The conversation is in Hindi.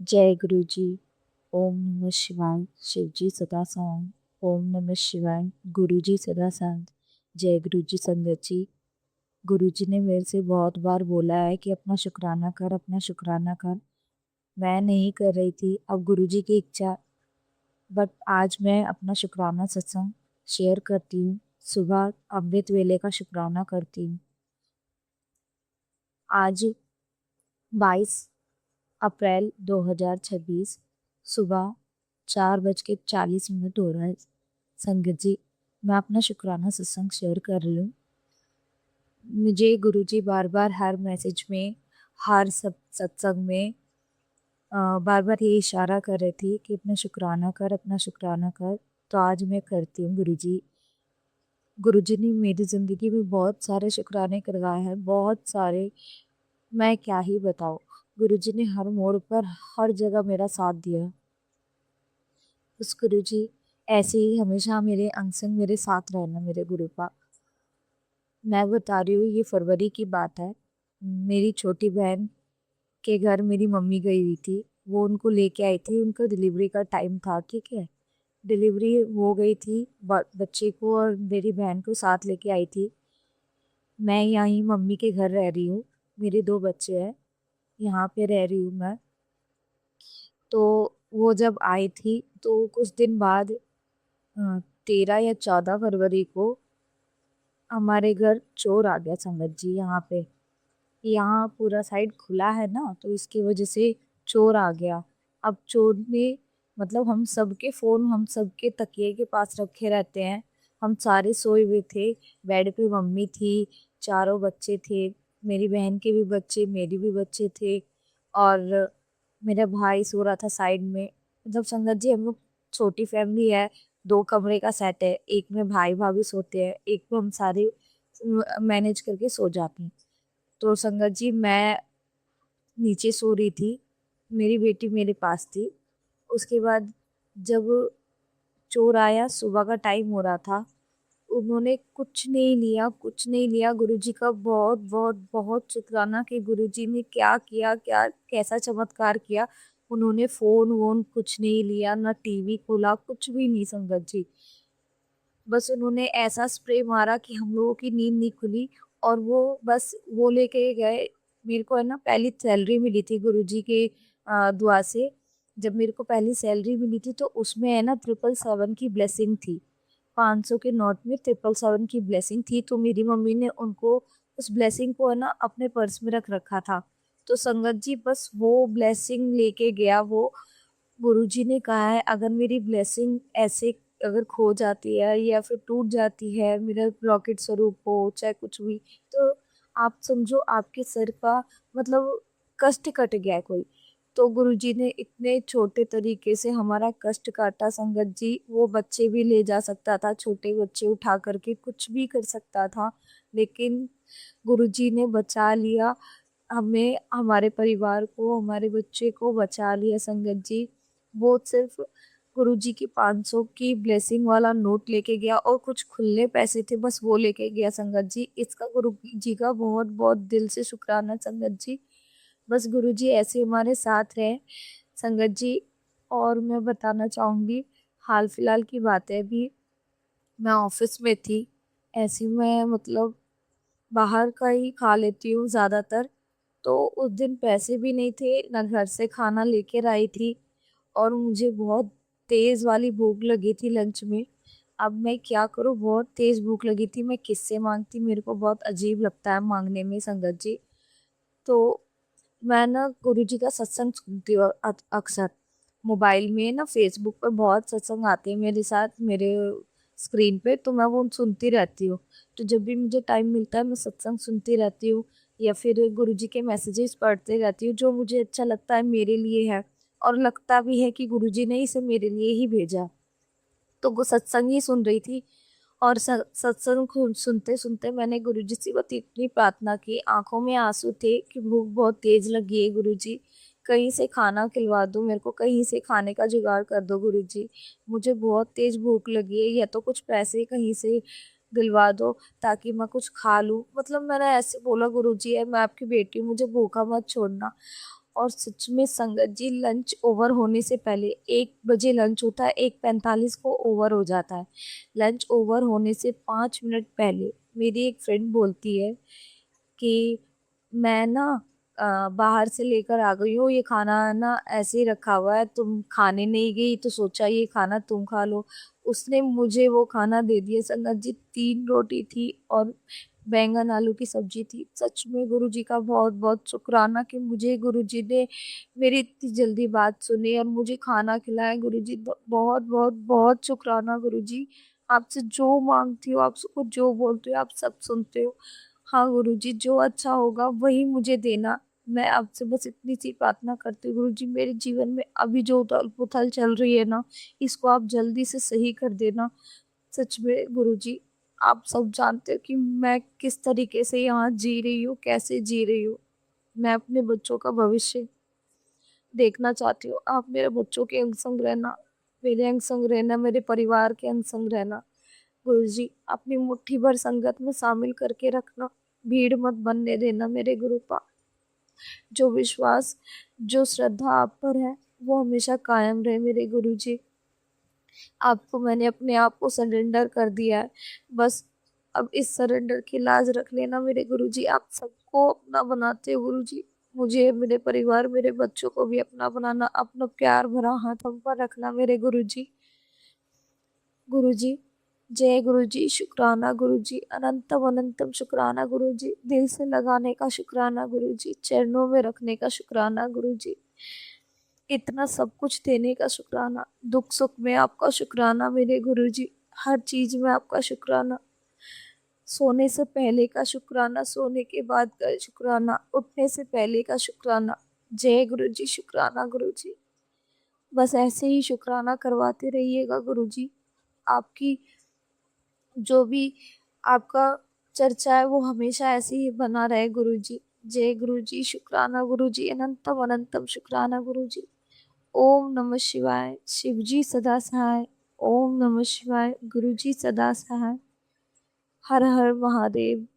जय गुरु जी। ओम नमः शिवाय। शिव जी सदा सहाय। ओम नमः शिवाय। गुरु जी सदा साथ। जय गुरु जी संगत जी। गुरु जी ने मेरे से बहुत बार बोला है कि अपना शुक्राना कर, अपना शुक्राना कर। मैं नहीं कर रही थी, अब गुरु जी की इच्छा। बट आज मैं अपना शुक्राना सत्संग शेयर करती हूँ। सुबह अमृत वेले का शुक्राना करती हूँ। आज 22 अप्रैल 2026 सुबह 4:40 हो रहा है। संगत जी, मैं अपना शुक्राना सत्संग शेयर कर रही हूँ। मुझे गुरुजी बार बार हर मैसेज में, हर सब सत्संग में बार बार ये इशारा कर रहे थे कि अपना शुक्राना कर, अपना शुक्राना कर। तो आज मैं करती हूँ। गुरुजी ने मेरी जिंदगी में बहुत सारे शुक्राने करवाए हैं, बहुत सारे। मैं क्या ही बताऊँ। गुरुजी ने हर मोड़ पर, हर जगह मेरा साथ दिया। उस गुरुजी ऐसे ही हमेशा मेरे अंग संग मेरे साथ रहना, मेरे गुरु का। मैं बता रही हूँ, ये फरवरी की बात है। मेरी छोटी बहन के घर मेरी मम्मी गई हुई थी। वो उनको लेके आई थी, उनका डिलीवरी का टाइम था, ठीक है। डिलीवरी हो गई थी, बच्चे को और मेरी बहन को साथ लेके आई थी। मैं यहीं मम्मी के घर रह रही हूँ। मेरे दो बच्चे हैं, यहाँ पे रह रही हूँ मैं। तो वो जब आई थी तो कुछ दिन बाद 13 या 14 फरवरी को हमारे घर चोर आ गया संगत जी। यहाँ पे, यहाँ पूरा साइड खुला है ना, तो इसकी वजह से चोर आ गया। अब चोर ने, मतलब हम सबके फोन हम सबके तकिए के पास रखे रहते हैं। हम सारे सोए हुए थे। बेड पे मम्मी थी, चारों बच्चे थे। मेरी बहन के भी बच्चे, मेरी भी बच्चे थे। और मेरा भाई सो रहा था साइड में। मतलब संगत जी, हम लोग छोटी फैमिली है। 2 कमरे का सेट है, एक में भाई भाभी सोते हैं, एक में हम सारे मैनेज करके सो जाते हैं। तो संगत जी, मैं नीचे सो रही थी, मेरी बेटी मेरे पास थी। उसके बाद जब चोर आया, सुबह का टाइम हो रहा था, उन्होंने कुछ नहीं लिया, कुछ नहीं लिया। गुरुजी का बहुत बहुत बहुत शुक्राना कि गुरुजी ने क्या किया, क्या कैसा चमत्कार किया। उन्होंने फोन वोन कुछ नहीं लिया, ना टीवी खोला, कुछ भी नहीं संगत जी। बस उन्होंने ऐसा स्प्रे मारा कि हम लोगों की नींद नहीं खुली। और वो बस वो लेके गए। मेरे को है ना, पहली सैलरी मिली थी गुरुजी के दुआ से। जब मेरे को पहली सैलरी मिली थी तो उसमें है ना 777 की ब्लेसिंग थी। 500 के नोट में 777 की ब्लेसिंग थी। तो मेरी मम्मी ने उनको, उस ब्लेसिंग को है ना अपने पर्स में रख रखा था। तो संगत जी, बस वो ब्लेसिंग लेके गया वो। गुरुजी ने कहा है, अगर मेरी ब्लेसिंग ऐसे अगर खो जाती है या फिर टूट जाती है, मेरा रॉकेट स्वरूप हो चाहे कुछ भी, तो आप समझो आपके सर का, मतलब कष्ट कट गया है कोई। तो गुरुजी ने इतने छोटे तरीके से हमारा कष्ट काटा संगत जी। वो बच्चे भी ले जा सकता था, छोटे बच्चे उठा करके कुछ भी कर सकता था, लेकिन गुरुजी ने बचा लिया हमें, हमारे परिवार को, हमारे बच्चे को बचा लिया संगत जी। वो सिर्फ गुरुजी की 500 की ब्लेसिंग वाला नोट लेके गया और कुछ खुले पैसे थे, बस वो लेके गया संगत जी। इसका गुरु जी का बहुत बहुत दिल से शुक्राना संगत जी। बस गुरु जी ऐसे हमारे साथ रहे संगत जी। और मैं बताना चाहूंगी, हाल फिलहाल की बात है अभी। मैं ऑफिस में थी, ऐसी मैं मतलब बाहर का ही खा लेती हूँ ज्यादातर। तो उस दिन पैसे भी नहीं थे, ना घर से खाना लेकर आई थी। और मुझे बहुत तेज वाली भूख लगी थी लंच में। अब मैं क्या करूँ, बहुत तेज भूख लगी थी, मैं किससे मांगती, मेरे को बहुत अजीब लगता है मांगने में संगत जी। तो मैं ना गुरु जी का सत्संग सुनती हूँ अक्सर। मोबाइल में ना फेसबुक पे बहुत सत्संग आते हैं मेरे साथ, मेरे स्क्रीन पे, तो मैं वो सुनती रहती हूँ। तो जब भी मुझे टाइम मिलता है मैं सत्संग सुनती रहती हूँ, या फिर गुरु जी के मैसेजेस पढ़ते रहती हूँ, जो मुझे अच्छा लगता है मेरे लिए है। और लगता भी है कि गुरु जी ने इसे मेरे लिए ही भेजा। तो वो सत्संग ही सुन रही थी। और सत्संग सुनते सुनते मैंने गुरुजी से बस इतनी प्रार्थना की, आंखों में आंसू थे कि भूख बहुत तेज लगी है गुरुजी। कहीं से खाना खिलवा दो मेरे को, कहीं से खाने का जुगाड़ कर दो गुरुजी। मुझे बहुत तेज भूख लगी है, या तो कुछ पैसे कहीं से दिलवा दो ताकि मैं कुछ खा लूं। मतलब मैंने ऐसे बोला, गुरुजी है मैं आपकी बेटी हूँ, मुझे भूखा मत छोड़ना। और सच में संगत जी, लंच ओवर होने से पहले, 1 बजे लंच होता है, 1:45 को ओवर हो जाता है। लंच ओवर होने से 5 मिनट पहले मेरी एक फ्रेंड बोलती है कि मैं ना बाहर से लेकर आ गई हूँ, ये खाना ना ऐसे ही रखा हुआ है, तुम खाने नहीं गई तो सोचा ये खाना तुम खा लो। उसने मुझे वो खाना दे दिया संगत जी, 3 रोटी थी और बैंगन आलू की सब्जी थी। सच में गुरुजी का बहुत बहुत शुक्राना कि मुझे गुरुजी ने मेरी इतनी जल्दी बात सुनी और मुझे खाना खिलाया। गुरुजी बहुत बहुत बहुत शुक्राना गुरुजी। आपसे जो मांगती हो, आपको जो बोलते हो, आप सब सुनते हो। हाँ गुरुजी, जो अच्छा होगा वही मुझे देना। मैं आपसे बस इतनी सी प्रार्थना करती हूँ गुरुजी, मेरे जीवन में अभी जो उथल पुथल चल रही है ना, इसको आप जल्दी से सही कर देना। सच में गुरुजी, आप सब जानते हो कि मैं किस तरीके से यहाँ जी रही हूँ, कैसे जी रही हूँ। मैं अपने बच्चों का भविष्य देखना चाहती हूँ। आप मेरे बच्चों के अंग संग रहना, मेरे अंग संग रहना, मेरे परिवार के अंग संग रहना। गुरुजी, अपनी मुट्ठी भर संगत में शामिल करके रखना, भीड़ मत बनने देना मेरे गुरुपा। जो विश्वास, जो श्रद्धा आप पर है, वो हमेशा कायम रहे मेरे गुरुजी। आपको मैंने अपने आप को सरेंडर कर दिया है। बस अब इस सरेंडर की लाज रख लेना मेरे गुरुजी। आप सबको अपना बनाते हो गुरुजी। मुझे, मेरे परिवार, मेरे बच्चों को भी अपना बनाना, अपना प्यार भरा हाथ हम पर रखना मेरे गुरुजी। गुरुजी, जय गुरुजी, शुक्राना गुरुजी, अनंतम अनंतम शुक्राना गुरुजी, दिल से लगाने का शुक्राना गुरुजी, चरणों में रखने का शुक्राना गुरुजी, इतना सब कुछ देने का शुक्राना, दुख सुख में आपका शुक्राना मेरे गुरुजी, हर चीज में आपका शुक्राना, सोने से पहले का शुक्राना, सोने के बाद का शुक्राना, उठने से पहले का शुक्राना। जय गुरुजी, शुक्राना गुरुजी। बस ऐसे ही शुक्राना करवाते रहिएगा गुरुजी। आपकी जो भी आपका चर्चा है वो हमेशा ऐसे ही बना रहे गुरुजी। जय गुरुजी, शुक्राना गुरुजी, अनंतम अनंतम शुक्राना गुरुजी। ओम नमः शिवाय, शिवजी सदा सहाय। ओम नमः शिवाय, गुरुजी सदा सहाय। हर हर महादेव।